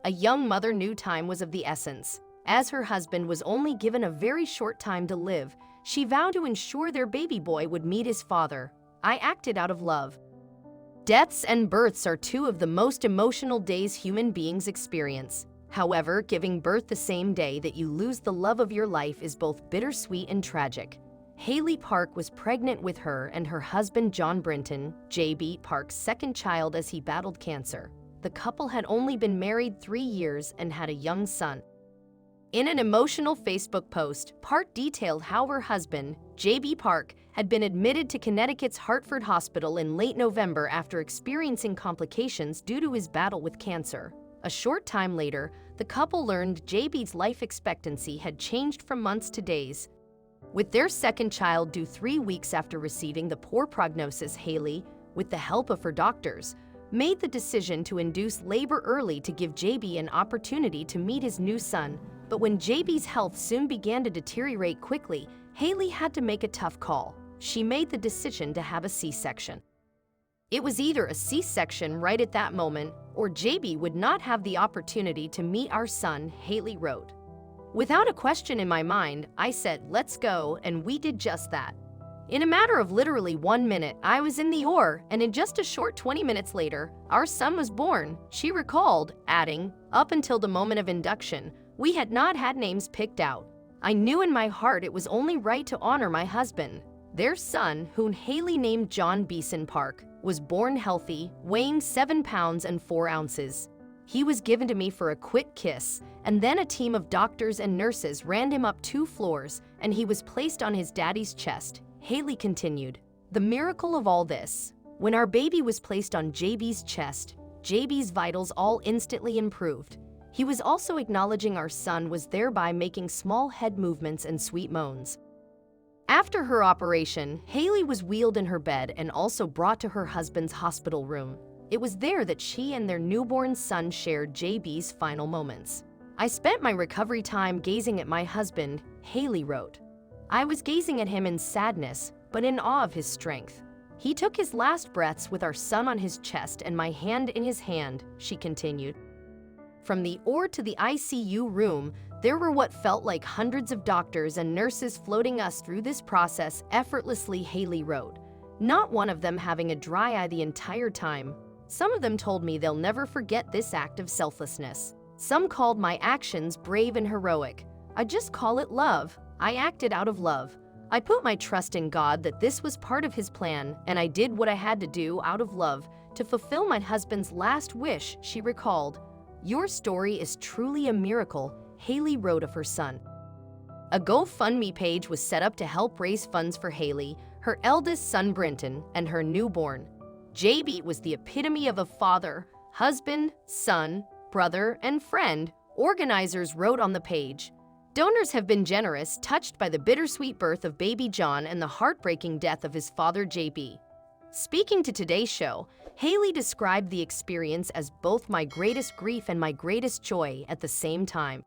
A young mother knew time was of the essence. As her husband was only given a very short time to live, she vowed to ensure their baby boy would meet his father. I acted out of love. Deaths and births are two of the most emotional days human beings experience. However, giving birth the same day that you lose the love of your life is both bittersweet and tragic. Hayley Park was pregnant with her and her husband John Brinton, JB Park's second child, as he battled cancer. The couple had only been married 3 years and had a young son. In an emotional Facebook post, Park detailed how her husband, JB Park, had been admitted to Connecticut's Hartford Hospital in late November after experiencing complications due to his battle with cancer. A short time later, the couple learned JB's life expectancy had changed from months to days. With their second child due 3 weeks after receiving the poor prognosis, Hayley, with the help of her doctors, made the decision to induce labor early to give JB an opportunity to meet his new son. But when JB's health soon began to deteriorate quickly, Hayley had to make a tough call. She made the decision to have a C-section. It was either a C-section right at that moment, or JB would not have the opportunity to meet our son, Hayley wrote. Without a question in my mind, I said, "Let's go," and we did just that. In a matter of literally 1 minute, I was in the OR, and in just a short 20 minutes later, our son was born, she recalled, adding, "Up until the moment of induction, we had not had names picked out. I knew in my heart it was only right to honor my husband." Their son, whom Hayley named John Beeson Park, was born healthy, weighing 7 pounds and 4 ounces. He was given to me for a quick kiss, and then a team of doctors and nurses ran him up 2 floors, and he was placed on his daddy's chest, Hayley continued. The miracle of all this: when our baby was placed on JB's chest, JB's vitals all instantly improved. He was also acknowledging our son was thereby making small head movements and sweet moans. After her operation, Hayley was wheeled in her bed and also brought to her husband's hospital room. It was there that she and their newborn son shared JB's final moments. "I spent my recovery time gazing at my husband," Hayley wrote. "I was gazing at him in sadness, but in awe of his strength. He took his last breaths with our son on his chest and my hand in his hand," she continued. From the OR to the ICU room, there were what felt like hundreds of doctors and nurses floating us through this process effortlessly, Hayley wrote. Not one of them having a dry eye the entire time. Some of them told me they'll never forget this act of selflessness. Some called my actions brave and heroic. I just call it love. I acted out of love. I put my trust in God that this was part of His plan, and I did what I had to do out of love to fulfill my husband's last wish, she recalled. Your story is truly a miracle, Hayley wrote of her son. A GoFundMe page was set up to help raise funds for Hayley, her eldest son Brinton, and her newborn. JB was the epitome of a father, husband, son, brother, and friend, organizers wrote on the page. Donors have been generous, touched by the bittersweet birth of baby John and the heartbreaking death of his father JB. Speaking to Today's Show, Hayley described the experience as both my greatest grief and my greatest joy at the same time.